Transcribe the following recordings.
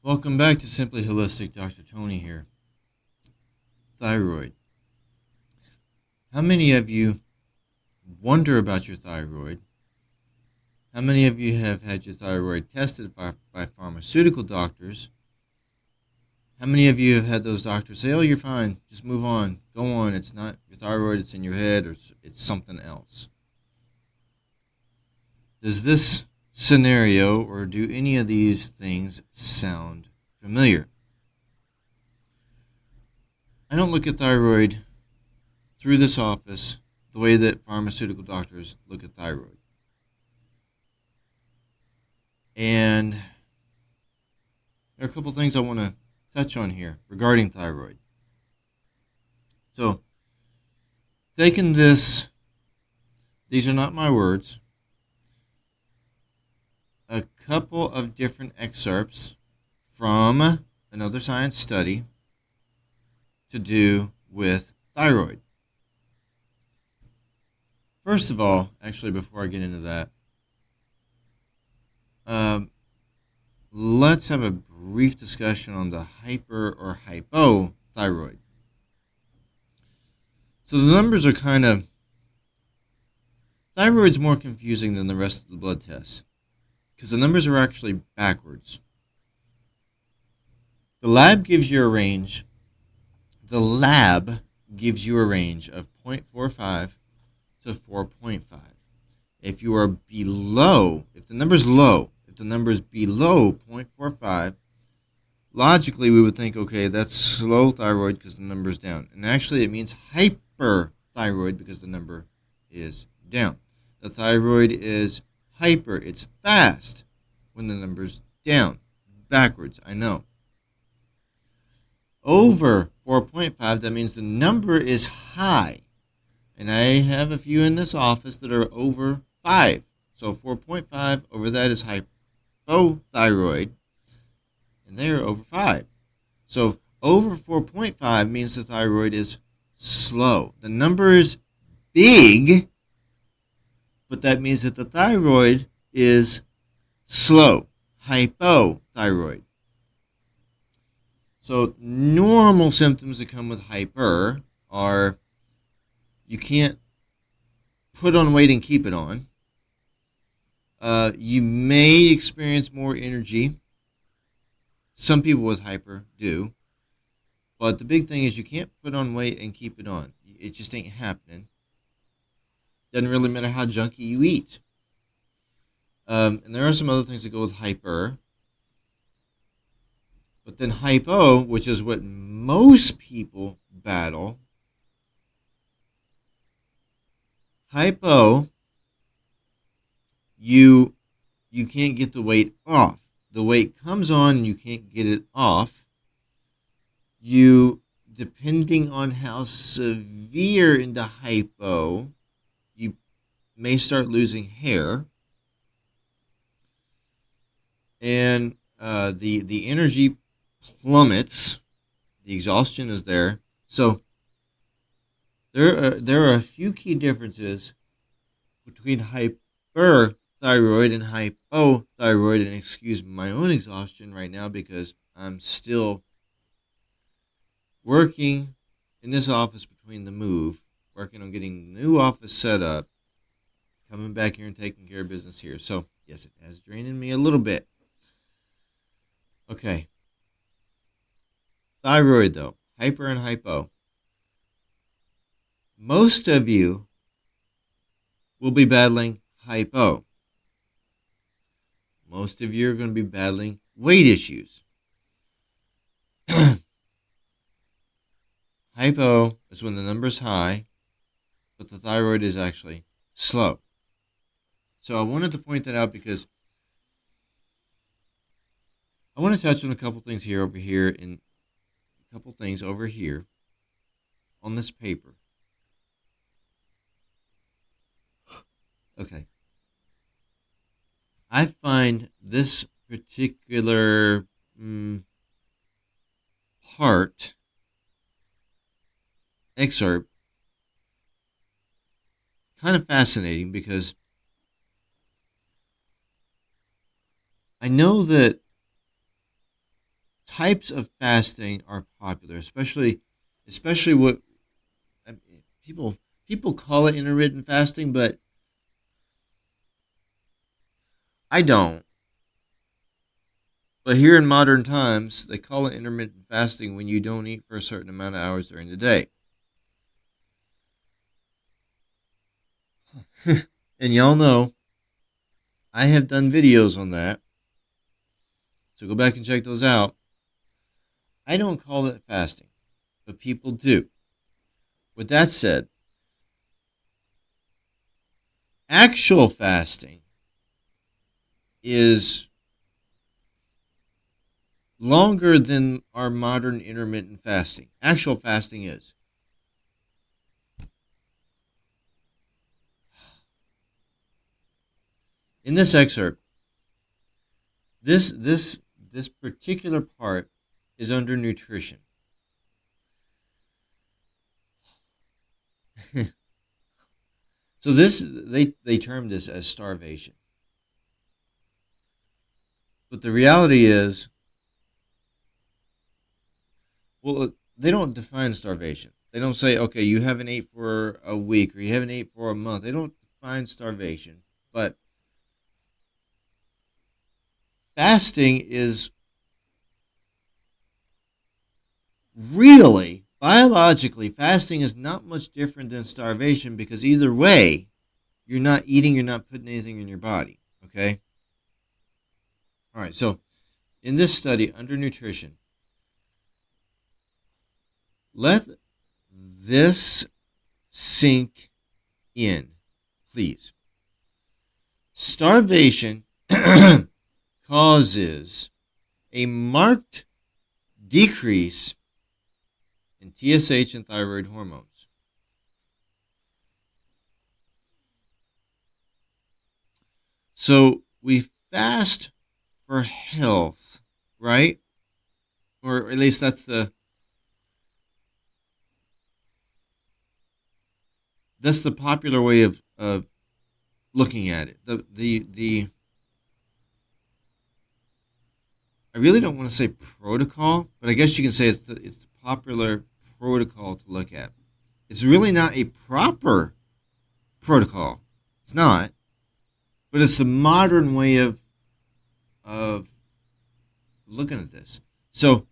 Welcome back to Simply Holistic. Dr. Tony here. Thyroid. How many of you wonder about your thyroid? How many of you have had your thyroid tested by pharmaceutical doctors? How many of you have had those doctors say, oh, you're fine, just move on, go on, it's not your thyroid, it's in your head, or it's something else? Does this scenario or do any of these things sound familiar? I don't look at thyroid through this office the way that pharmaceutical doctors look at thyroid. And there are a couple things I want to touch on here regarding thyroid. So, taking this, these are not my words, a couple of different excerpts from another science study to do with thyroid. First of all, actually, before I get into that, let's have a brief discussion on the hyper or hypothyroid. So the numbers are thyroid's more confusing than the rest of the blood tests because the numbers are actually backwards. The lab gives you a range of 0.45 to 4.5. If you are below, if the number's low, if the number's below 0.45, logically we would think, okay, that's slow thyroid because the number's down. And actually it means hyperthyroid because the number is down. The thyroid is hyper, it's fast when the number's down. Backwards, I know. Over 4.5, that means the number is high. And I have a few in this office that are over 5. So 4.5 over that is hypothyroid, and they are over 5. So over 4.5 means the thyroid is slow. The number is big, but that means that the thyroid is slow, hypothyroid. So normal symptoms that come with hyper are you can't put on weight and keep it on. You may experience more energy. Some people with hyper do. But the big thing is you can't put on weight and keep it on. It just ain't happening. Doesn't really matter how junky you eat. And there are some other things that go with hyper. But then hypo, which is what most people battle, hypo, you can't get the weight off. The weight comes on and you can't get it off. You, depending on how severe into hypo, you may start losing hair. And the energy plummets. The exhaustion is there. So there are a few key differences between hyperthyroid and hypothyroid, and excuse my own exhaustion right now because I'm still working in this office between the move, working on getting the new office set up, coming back here and taking care of business here. So yes, it has drained me a little bit. Okay. Thyroid though, hyper and hypo. Most of you will be battling hypo. Most of you are going to be battling weight issues. Hypo is when the number is high, but the thyroid is actually slow. So I wanted to point that out because I want to touch on a couple things over here and a couple things over here on this paper. Okay. I find this particular excerpt kind of fascinating because I know that types of fasting are popular, especially what I mean, people call it intermittent fasting, but I don't. But here in modern times, they call it intermittent fasting when you don't eat for a certain amount of hours during the day. And y'all know I have done videos on that, so go back and check those out. I don't call it fasting, but people do. With that said, actual fasting is longer than our modern intermittent fasting. Actual fasting is. In this excerpt, this particular part is under nutrition. So they term this as starvation. But the reality is, well, they don't define starvation. They don't say, okay, you haven't ate for a week or you haven't ate for a month. They don't define starvation. But fasting is really, biologically, fasting is not much different than starvation because either way, you're not eating, you're not putting anything in your body. Okay? All right, so in this study under nutrition, let this sink in, please. Starvation causes a marked decrease in TSH and thyroid hormones. So we fast for health, right? Or at least that's the popular way of looking at it. The I really don't want to say protocol, but I guess you can say it's the popular protocol to look at. It's really not a proper protocol. It's not, but it's the modern way of looking at this. So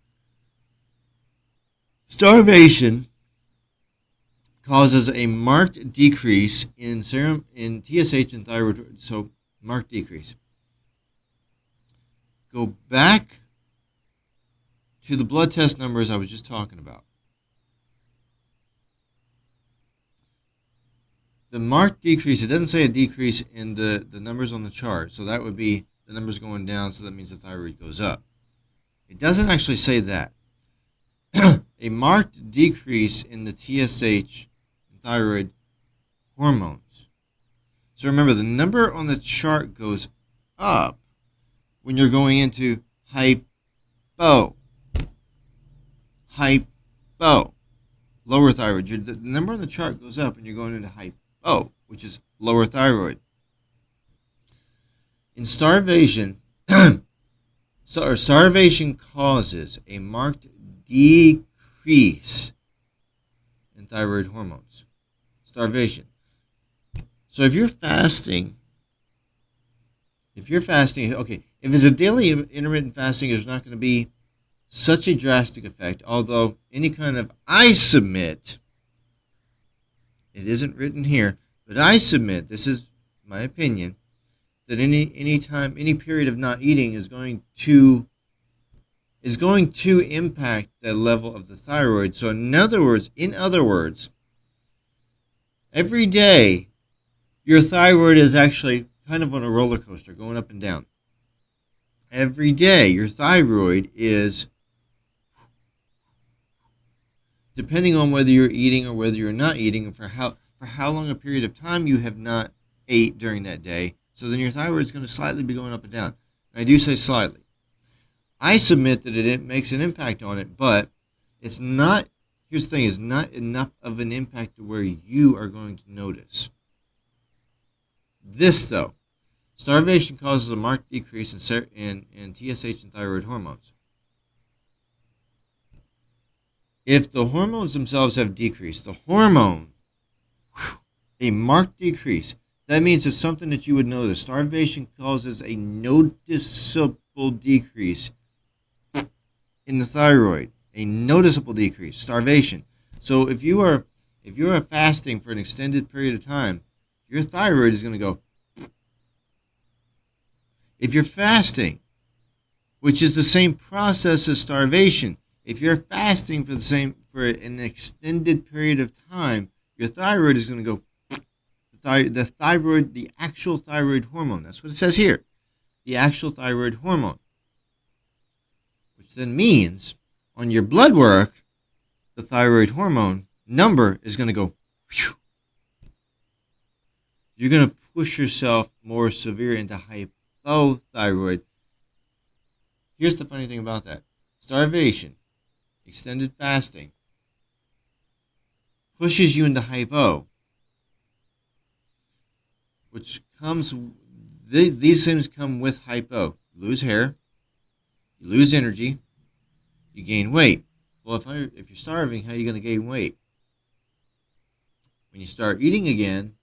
starvation causes a marked decrease in serum in TSH and thyroid. So marked decrease. Go back to the blood test numbers I was just talking about. The marked decrease, it doesn't say a decrease in the numbers on the chart, so that would be the numbers going down, so that means the thyroid goes up. It doesn't actually say that. A marked decrease in the TSH and thyroid hormones. So remember, the number on the chart goes up when you're going into hypo, lower thyroid. The number on the chart goes up when you're going into hypo, which is lower thyroid. In starvation, starvation causes a marked decrease in thyroid hormones. Starvation. So if you're fasting, okay, if it's a daily intermittent fasting, there's not going to be such a drastic effect, although any kind of, I submit, it isn't written here, but I submit, this is my opinion, that any time, any period of not eating is going to impact the level of the thyroid. So in other words, every day your thyroid is actually kind of on a roller coaster, going up and down. Every day your thyroid is, depending on whether you're eating or whether you're not eating, and for how long a period of time you have not ate during that day, so then your thyroid is going to slightly be going up and down. And I do say slightly. I submit that it makes an impact on it, but it's not, here's the thing, it's not enough of an impact to where you are going to notice. This, though, starvation causes a marked decrease in TSH and thyroid hormones. If the hormones themselves have decreased, the hormone, a marked decrease, that means it's something that you would notice. Starvation causes a noticeable decrease in the thyroid, a noticeable decrease, starvation. So if you are fasting for an extended period of time, your thyroid is going to go. If you're fasting, which is the same process as starvation, if you're fasting for an extended period of time, your thyroid is going to go. The thyroid, the actual thyroid hormone. That's what it says here. The actual thyroid hormone, which then means on your blood work, the thyroid hormone number is going to go. Whew. You're going to push yourself more severe into hypothyroid. Here's the funny thing about that. Starvation, extended fasting, pushes you into hypo, which comes, these things come with hypo. You lose hair, you lose energy, you gain weight. Well, if you're starving, how are you going to gain weight? When you start eating again,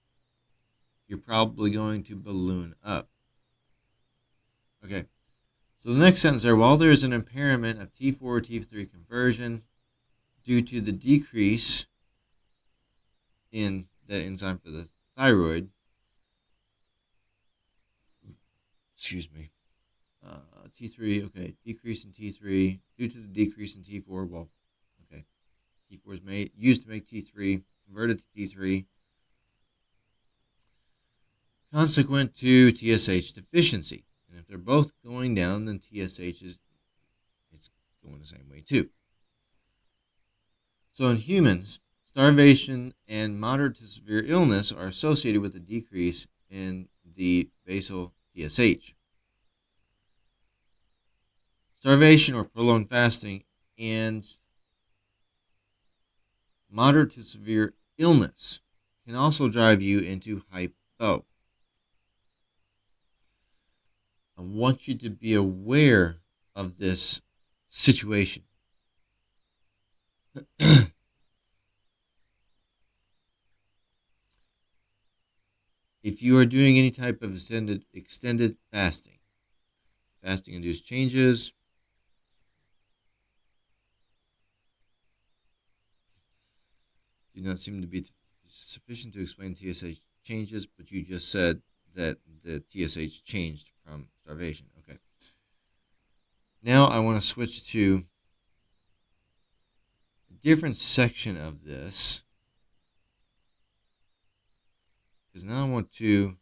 you're probably going to balloon up. Okay, so the next sentence there, while there is an impairment of T4 or T3 conversion due to the decrease in the enzyme for the thyroid, excuse me, T3, okay, decrease in T3 due to the decrease in T4, well, okay, T4 is used to make T3, converted to T3, consequent to TSH deficiency. And if they're both going down, then TSH it's going the same way too. So in humans, starvation and moderate to severe illness are associated with a decrease in the basal TSH. Starvation or prolonged fasting and moderate to severe illness can also drive you into hypo. I want you to be aware of this situation. If you are doing any type of extended fasting-induced changes, do not seem to be sufficient to explain TSH changes, but you just said that the TSH changed from starvation. Okay. Now I want to switch to a different section of this, because now I want to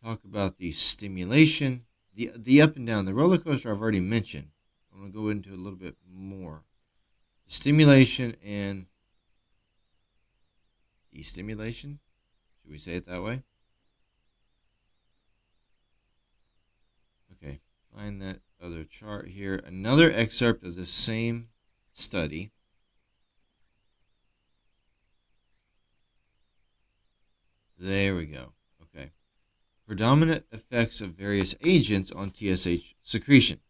talk about the stimulation, the up and down. The roller coaster I've already mentioned. I'm going to go into a little bit more. Stimulation and destimulation. Should we say it that way? Okay, find that other chart here. Another excerpt of the same study. There we go. Okay. Predominant effects of various agents on TSH secretion.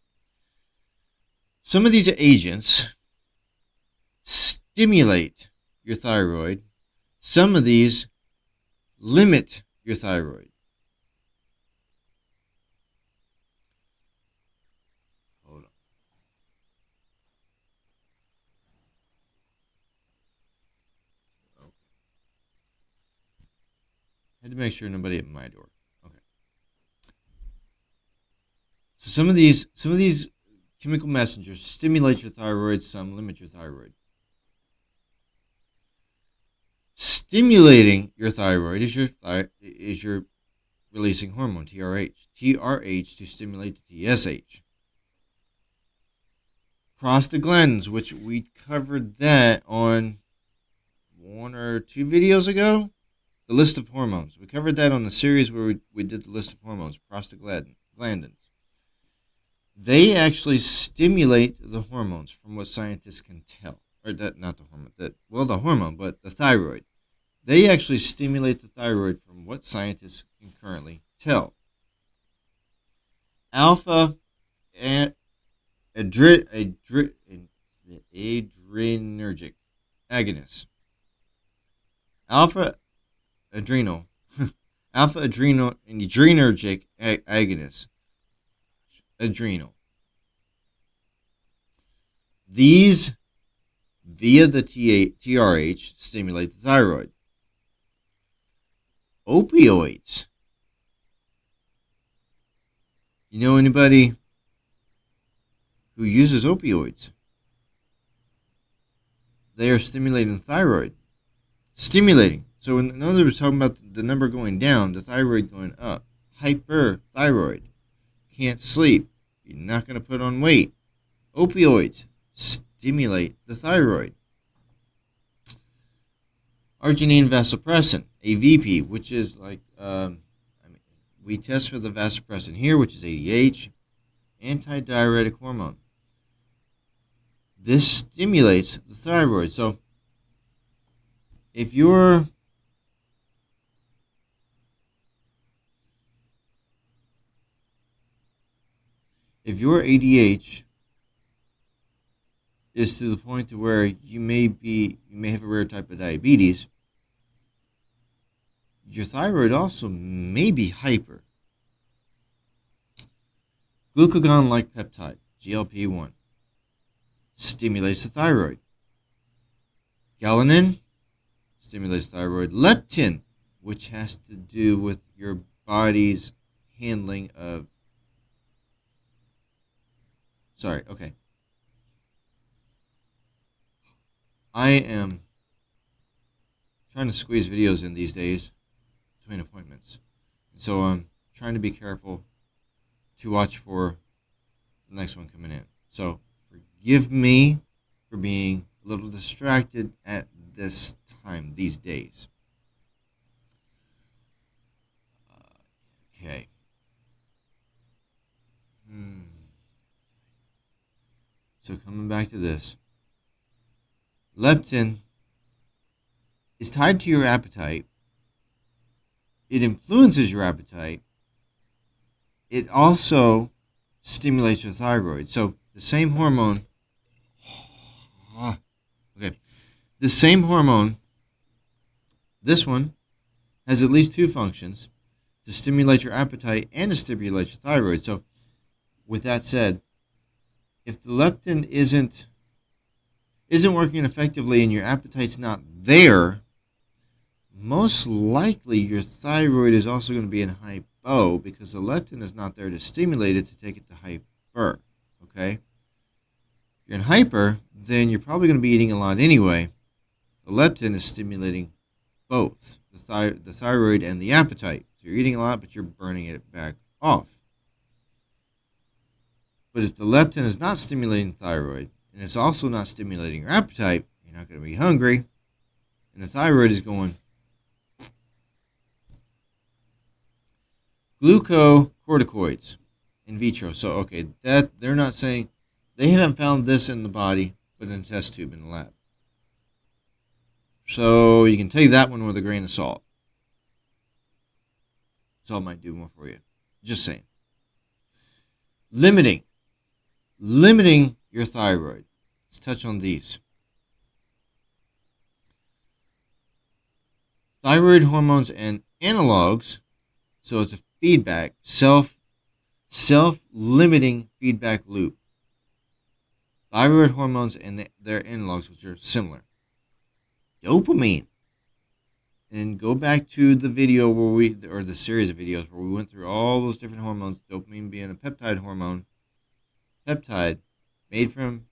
Some of these agents stimulate your thyroid. Some of these limit your thyroid. Hold on. Okay. Had to make sure nobody at my door. Okay. So some of these chemical messengers stimulate your thyroid, some limit your thyroid. Stimulating your thyroid is your releasing hormone, TRH. TRH to stimulate the TSH. Prostaglandins, which we covered that on 1 or 2 videos ago. The list of hormones. We covered that on the series where we did the list of hormones, prostaglandins. They actually stimulate the hormones, from what scientists can tell. Or that, not the hormone, the hormone, but the thyroid. They actually stimulate the thyroid from what scientists can currently tell. Alpha adrenergic agonists. Alpha adrenal, alpha adrenal and adrenergic agonists. Adrenal. These, via the TRH, stimulate the thyroid. Opioids. You know anybody who uses opioids? They are stimulating the thyroid. Stimulating. So in other words, talking about the number going down, the thyroid going up. Hyperthyroid. Can't sleep. You're not going to put on weight. Opioids stimulate the thyroid. Arginine vasopressin, AVP, which is like, we test for the vasopressin here, which is ADH, antidiuretic hormone. This stimulates the thyroid. So if your ADH is to the point to where you may have a rare type of diabetes, your thyroid also may be hyper. Glucagon-like peptide, GLP-1, stimulates the thyroid. Galanin stimulates the thyroid. Leptin, which has to do with your body's handling of... I am trying to squeeze videos in these days between appointments. So I'm trying to be careful to watch for the next one coming in. So forgive me for being a little distracted at this time, these days. Okay. So coming back to this. Leptin is tied to your appetite. It influences your appetite. It also stimulates your thyroid. So the same hormone, the same hormone, this one has at least two functions: to stimulate your appetite and to stimulate your thyroid. So with that said, if the leptin isn't working effectively and your appetite's not there, most likely your thyroid is also going to be in hypo, because the leptin is not there to stimulate it to take it to hyper. Okay? If you're in hyper, then you're probably going to be eating a lot anyway. The leptin is stimulating both the thyroid and the appetite. So you're eating a lot, but you're burning it back off. But if the leptin is not stimulating the thyroid, and it's also not stimulating your appetite, you're not going to be hungry, and the thyroid is going. Glucocorticoids in vitro. So, okay, that they're not saying, they haven't found this in the body, but in a test tube in the lab. So you can take that one with a grain of salt. Salt might do more for you. Just saying. Limiting your thyroid. Let's touch on these. Thyroid hormones and analogs. So it's a feedback, self-limiting feedback loop. Thyroid hormones and their analogs, which are similar. Dopamine. And go back to the video or the series of videos where we went through all those different hormones. Dopamine being a peptide hormone. Peptide made from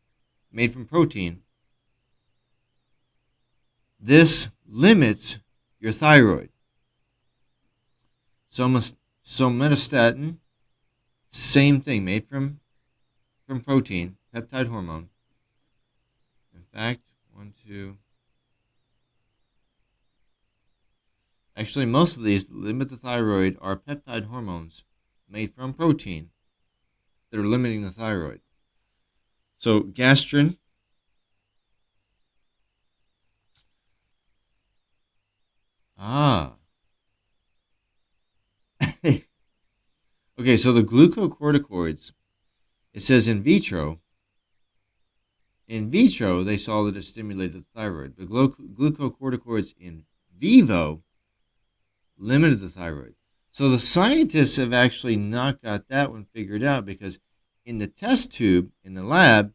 protein. This limits your thyroid. Somatostatin, same thing, made from protein, peptide hormone. In fact, actually, most of these that limit the thyroid are peptide hormones made from protein that are limiting the thyroid. So gastrin, okay, so the glucocorticoids, it says in vitro, In vitro, they saw that it stimulated the thyroid, but glucocorticoids in vivo limited the thyroid. So the scientists have actually not got that one figured out, because in the test tube in the lab,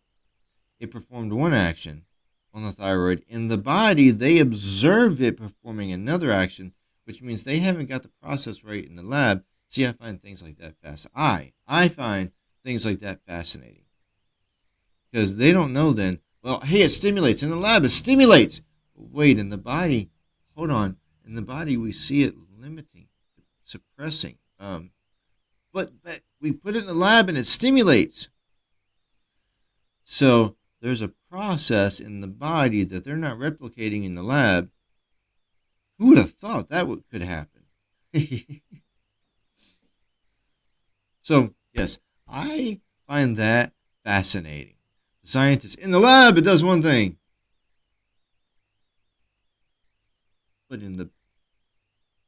it performed one action on the thyroid. In the body, they observed it performing another action, which means they haven't got the process right in the lab. See, I find things like that I find things like that fascinating, because they don't know then, well, hey, it stimulates. In the lab, it stimulates. Wait, in the body, hold on. In the body, we see it limiting, suppressing. But we put it in the lab and it stimulates. So there's a process in the body that they're not replicating in the lab. Who would have thought that could happen? So, yes, I find that fascinating. The scientist in the lab, it does one thing, but in the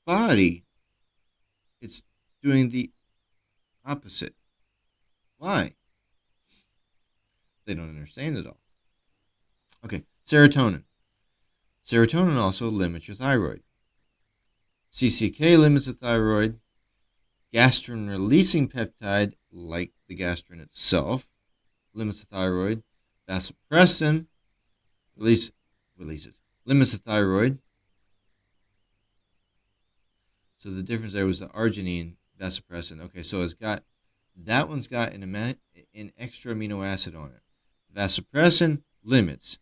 body, it's doing the opposite. Why? They don't understand it all. Okay, serotonin. Serotonin also limits your thyroid. CCK limits the thyroid. Gastrin-releasing peptide, like the gastrin itself, limits the thyroid. Vasopressin limits the thyroid. So the difference there was the arginine vasopressin. Okay, so that one's got an extra amino acid on it. Vasopressin limits.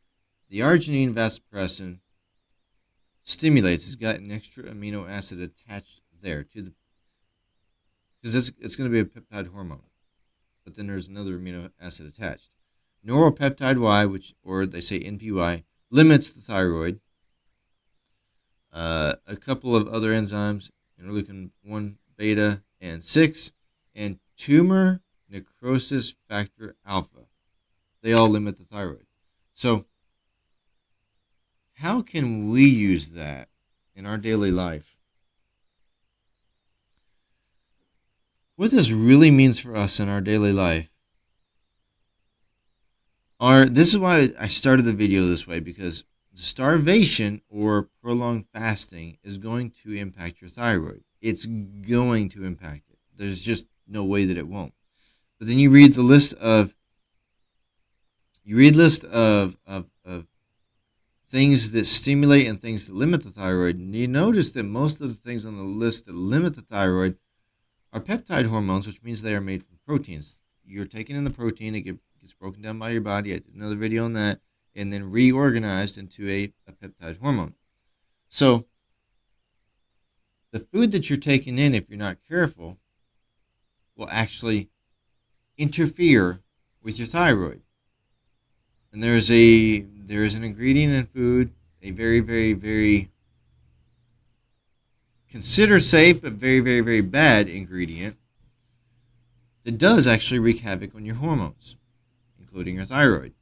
The arginine vasopressin stimulates. It's got an extra amino acid attached there to the, because it's going to be a peptide hormone, but then there's another amino acid attached. Neuropeptide Y, or they say NPY, limits the thyroid. A couple of other enzymes, interleukin 1 beta and 6, and tumor necrosis factor alpha. They all limit the thyroid. So how can we use that in our daily life? What this really means for us in our daily life this is why I started the video this way, because starvation or prolonged fasting is going to impact your thyroid. It's going to impact it. There's just no way that it won't. But then you read the list of things that stimulate and things that limit the thyroid, and you notice that most of the things on the list that limit the thyroid are peptide hormones, which means they are made from proteins. You're taking in the protein, it gets broken down by your body. I did another video on that, and then reorganized into a peptide hormone. So the food that you're taking in, if you're not careful, will actually interfere with your thyroid. And there is an ingredient in food, a very, very, very considered safe but very, very, very bad ingredient that does actually wreak havoc on your hormones, including your thyroid.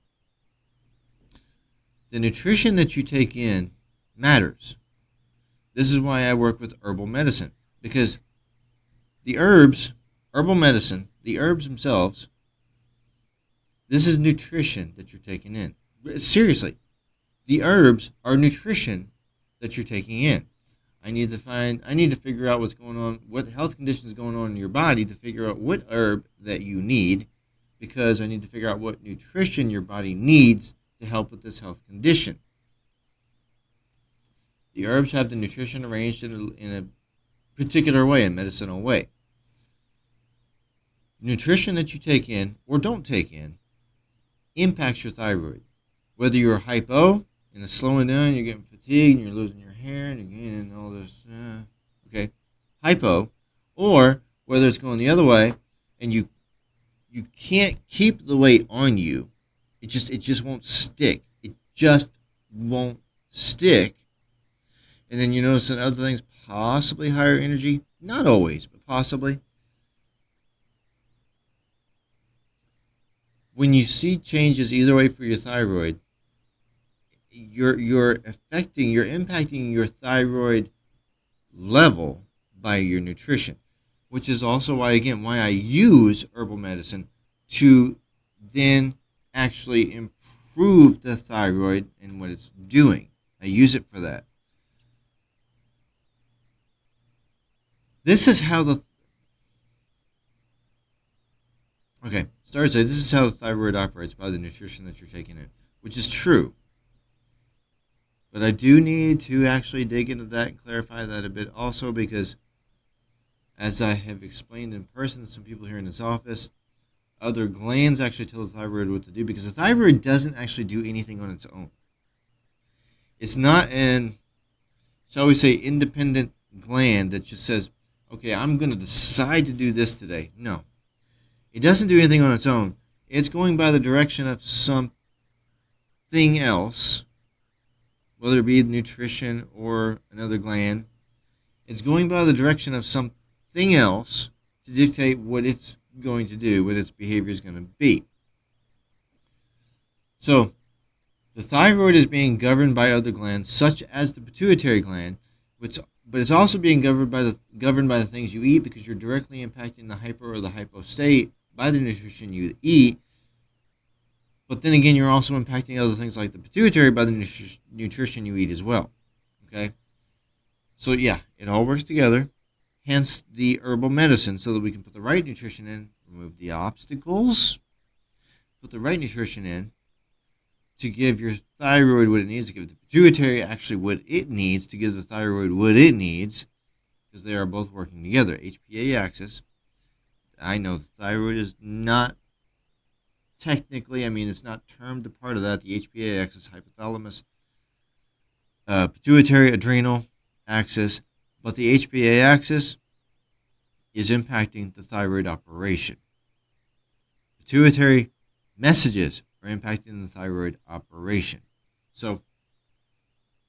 The nutrition that you take in matters. This is why I work with herbal medicine, because the herbs, herbal medicine, the herbs themselves, this is nutrition that you're taking in. Seriously, the herbs are nutrition that you're taking in. I need to figure out what's going on, what health condition is going on in your body, to figure out what herb that you need, because I need to figure out what nutrition your body needs to help with this health condition. The herbs have the nutrition arranged in a particular way, a medicinal way. Nutrition that you take in or don't take in impacts your thyroid. Whether you're hypo and it's slowing down, you're getting fatigued, and you're losing your hair, and you're gaining all this, hypo, or whether it's going the other way, and you can't keep the weight on you. It just won't stick. It just won't stick. And then you notice that other things, possibly higher energy, not always, but possibly. When you see changes either way for your thyroid, you're impacting your thyroid level by your nutrition, which is also why I use herbal medicine to then actually improve the thyroid and what it's doing. I use it for that. This is how the this is how the thyroid operates by the nutrition that you're taking in, which is true. But I do need to actually dig into that and clarify that a bit also, because as I have explained in person to some people here in this office, other glands actually tell the thyroid what to do, because the thyroid doesn't actually do anything on its own. It's not an, shall we say, independent gland that just says, okay, I'm going to decide to do this today. No. It doesn't do anything on its own. It's going by the direction of something else, whether it be nutrition or another gland. It's going by the direction of something else to dictate what it's going to do, what its behavior is going to be. So, the thyroid is being governed by other glands, such as the pituitary gland, but it's also being governed by the things you eat, because you're directly impacting the hyper or the hypo state by the nutrition you eat. But then again, you're also impacting other things like the pituitary by the nutrition you eat as well. Okay? So yeah, it all works together. Hence the herbal medicine, so that we can put the right nutrition in, remove the obstacles, put the right nutrition in to give your thyroid what it needs, to give the pituitary actually what it needs, to give the thyroid what it needs, because they are both working together. HPA axis. I know the thyroid is not technically, it's not termed a part of that. The HPA axis, hypothalamus, pituitary, adrenal axis, but the HPA axis is impacting the thyroid operation. Pituitary messages are impacting the thyroid operation. So,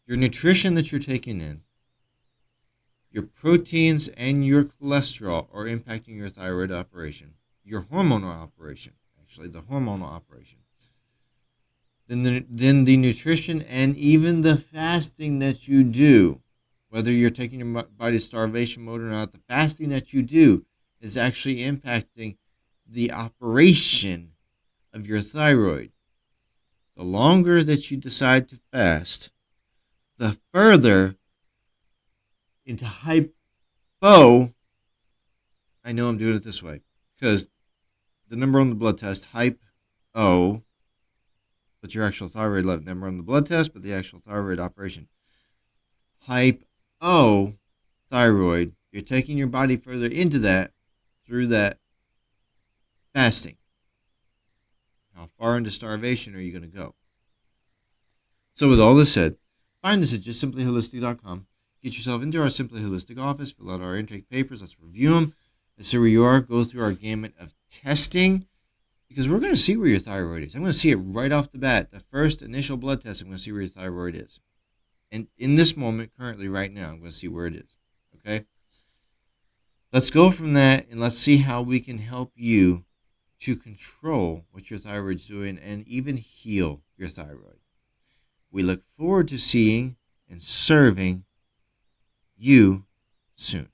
your nutrition that you're taking in, your proteins and your cholesterol are impacting your thyroid operation, your hormonal operation, the hormonal operation. Then the nutrition and even the fasting that you do, whether you're taking your body starvation mode or not, the fasting that you do is actually impacting the operation of your thyroid. The longer that you decide to fast, the further into hypo, I know I'm doing it this way, because the number on the blood test, hypo, but your actual thyroid level number on the blood test, but the actual thyroid operation. Hypothyroid, you're taking your body further into that through that fasting. How far into starvation are you going to go? So with all this said, find us at justsimplyholistic.com. Get yourself into our Simply Holistic office, fill out our intake papers, let's review them, let's see where you are, go through our gamut of testing, because we're going to see where your thyroid is. I'm going to see it right off the bat. The first initial blood test, I'm going to see where your thyroid is. And in this moment, currently, right now, I'm going to see where it is. Okay? Let's go from that, and let's see how we can help you to control what your thyroid's doing and even heal your thyroid. We look forward to seeing and serving you soon.